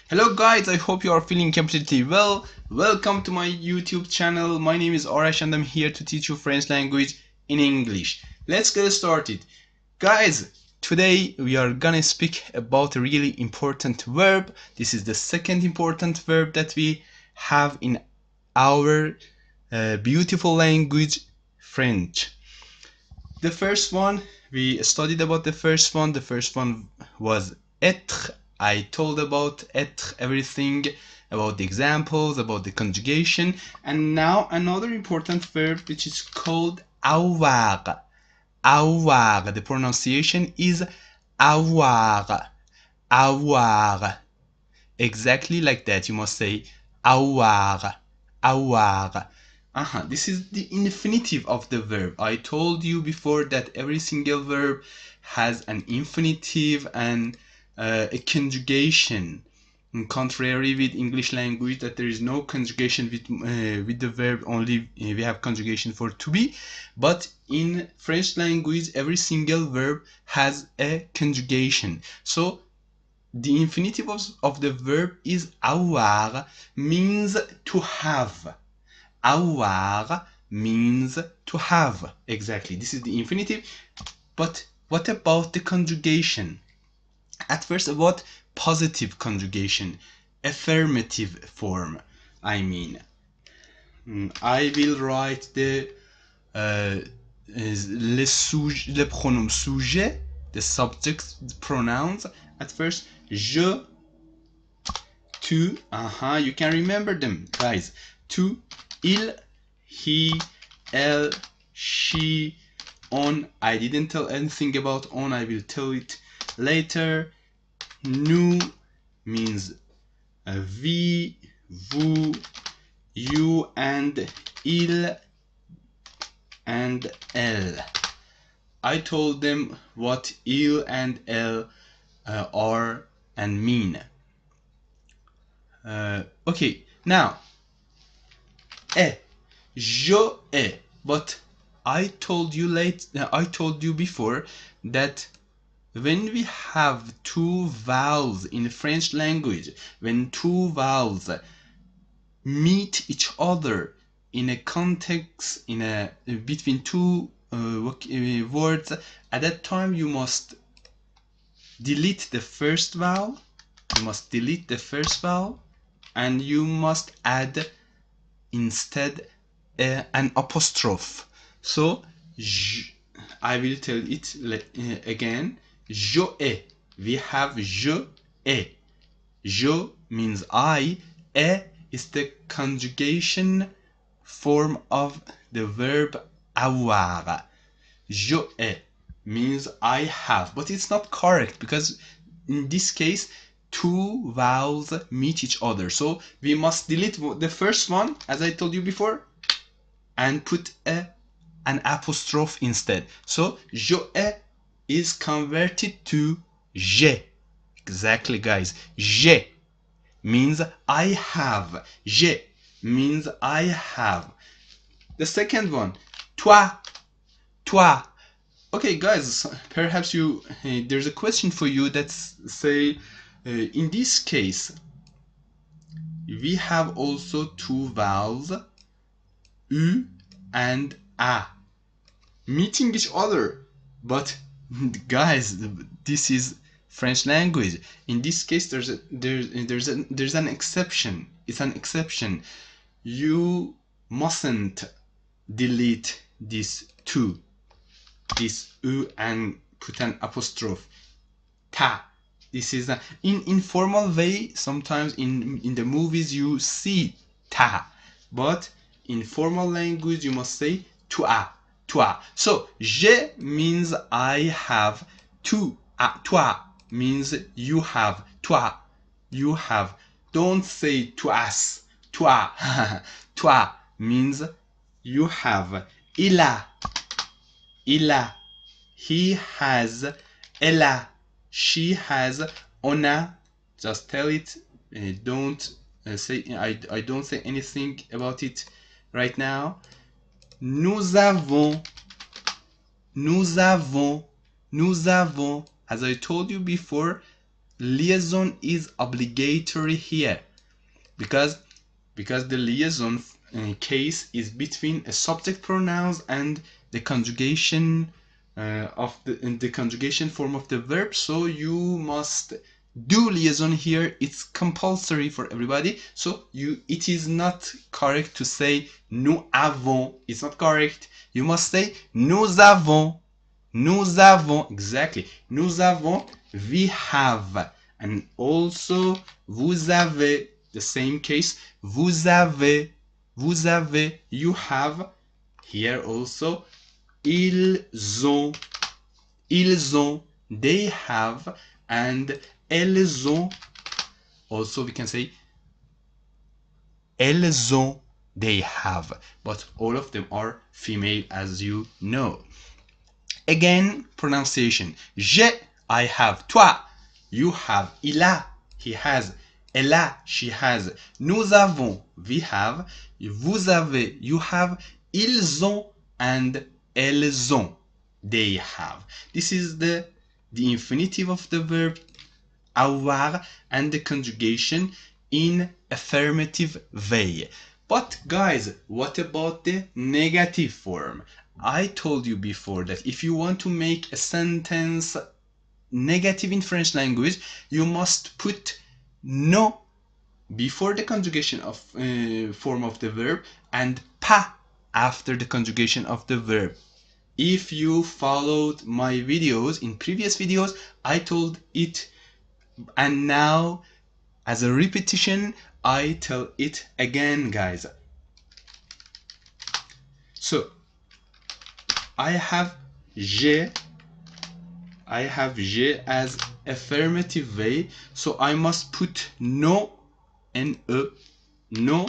Hello guys, I hope you are feeling completely well. Welcome to my YouTube channel. My name is Arash and I'm here to teach you French language in English. Let's get started. Guys, today we are gonna speak about a really important verb. This is the second important verb that we have in our beautiful language, French. The first one, we studied about the first one. The first one was être. I told about être, everything about the examples, about the conjugation. And now another important verb which is called avoir. Avoir. The pronunciation is avoir. Avoir. Exactly like that. You must say avoir. Avoir. This is the infinitive of the verb. I told you before that every single verb has an infinitive and a conjugation. In contrary with English language, that there is no conjugation with the verb, only we have conjugation for to be. But in French language, every single verb has a conjugation. So the infinitive of the verb is avoir, means to have. Avoir means to have. Exactly. This is the infinitive. But what about the conjugation? At first, about positive conjugation, affirmative form. I mean, I will write the le pronom sujet, the subject pronouns. At first, je, tu, you can remember them, guys. Tu, il, he, elle, she, on. I didn't tell anything about on, I will tell it later. Nous means we, vous, you, and il and elle. I told them what il and elle are and mean. Okay, now je ai, but I told you before that when we have two vowels in French language, when two vowels meet each other in a context, in a between two words, at that time you must delete the first vowel. You must delete the first vowel, and you must add instead an apostrophe. So I will tell it again. Je ai. We have je ai. Je means I. Ai is the conjugation form of the verb avoir. Je ai means I have, but it's not correct because in this case two vowels meet each other. So we must delete the first one, as I told you before, and put an apostrophe instead. So je ai is converted to j'ai. Exactly, guys. J'ai means I have. J'ai means I have. The second one, toi. Toi. Okay, guys, perhaps there's a question for you that say, in this case, we have also two vowels, u and a, meeting each other. But guys, this is French language. In this case, there's an exception. It's an exception. You mustn't delete this two, this u, and put an apostrophe. Ta. This is in informal way. Sometimes in the movies you see ta, but in formal language you must say toi. Toi. So je means I have, tu, toi means you have, toi, you have. Don't say toas, toi. Toi means you have. Il a, he has. Elle a, she has. On a, just tell it. Don't say I don't say anything about it right now. Nous avons. As I told you before, liaison is obligatory here because the liaison case is between a subject pronouns and the conjugation of the conjugation form of the verb. So you must do liaison here. It's compulsory for everybody. So it is not correct to say nous avons. It's not correct. You must say nous avons. Nous avons, exactly. Nous avons, we have. And also, vous avez, the same case. Vous avez, you have. Here also, ils ont, they have. And elles ont, also we can say, elles ont, they have. But all of them are female, as you know. Again, pronunciation. Je, I have. Toi, you have. Il a, he has. Elle a, she has. Nous avons, we have. Vous avez, you have. Ils ont and elles ont, they have. This is the infinitive of the verb avoir and the conjugation in affirmative way. But guys, what about the negative form? I told you before that if you want to make a sentence negative in French language, you must put no before the conjugation of form of the verb and pas after the conjugation of the verb. If you followed my videos, in previous videos, I told it, and now as a repetition, I tell it again, guys. So, I have j'ai as affirmative way, so I must put no and no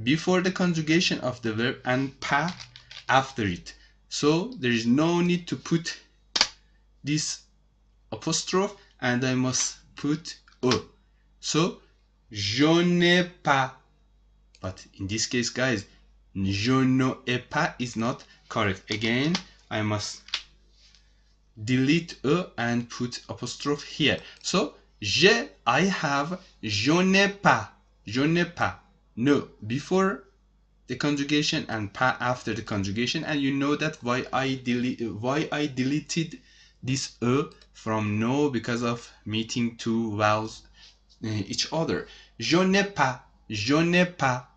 before the conjugation of the verb and pas after it. So there is no need to put this apostrophe and I must put e. So je n'ai pas, but in this case, guys, je n'ai pas is not correct. Again, I must delete e and put apostrophe here. So I have, je n'ai pas, no before the conjugation and pas after the conjugation, and you know that why I deleted this e from no, because of meeting two vowels each other. Je n'ai pas,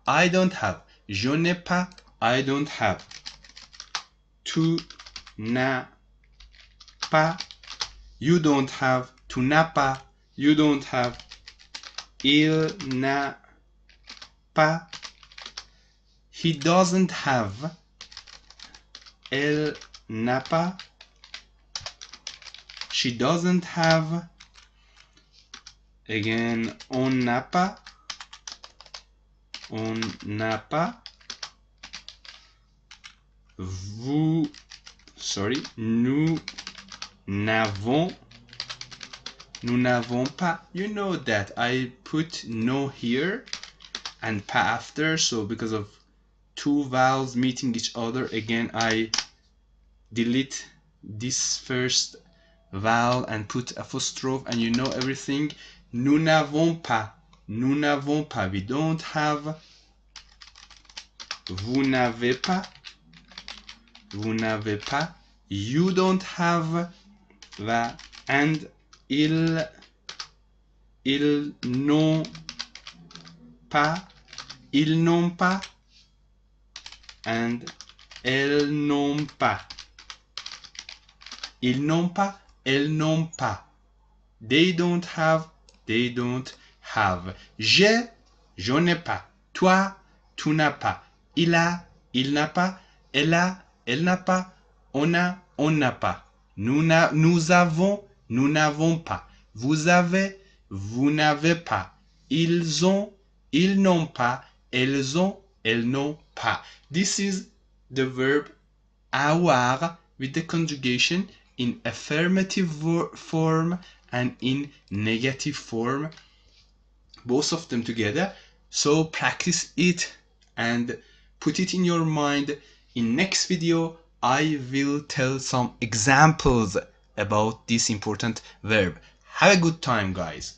I don't have. Je n'ai pas, I don't have. Tu n'as pas, you don't have. Tu n'as pas, you don't have. Il n'a pas, he doesn't have. Elle n'a pas, she doesn't have. Again, on n'a pas, nous n'avons pas. You know that I put no here and pas after, so because of two vowels meeting each other, again I delete this first vowel and put apostrophe, and you know everything. Nous n'avons pas, we don't have. Vous n'avez pas, you don't have. And ils n'ont pas, and elles n'ont pas. Ils n'ont pas, elles n'ont pas. They don't have, je n'ai pas. Toi, tu n'as pas. Il a, il n'a pas. Elle a, elle n'a pas. On a, on n'a pas. Nous avons, nous n'avons pas. Vous avez, vous n'avez pas. Ils ont, ils n'ont pas. Elles ont, elles n'ont pas. This is the verb avoir with the conjugation in affirmative form and in negative form, both of them together. So practice it and put it in your mind. In next video, I will tell some examples about this important verb. Have a good time, guys.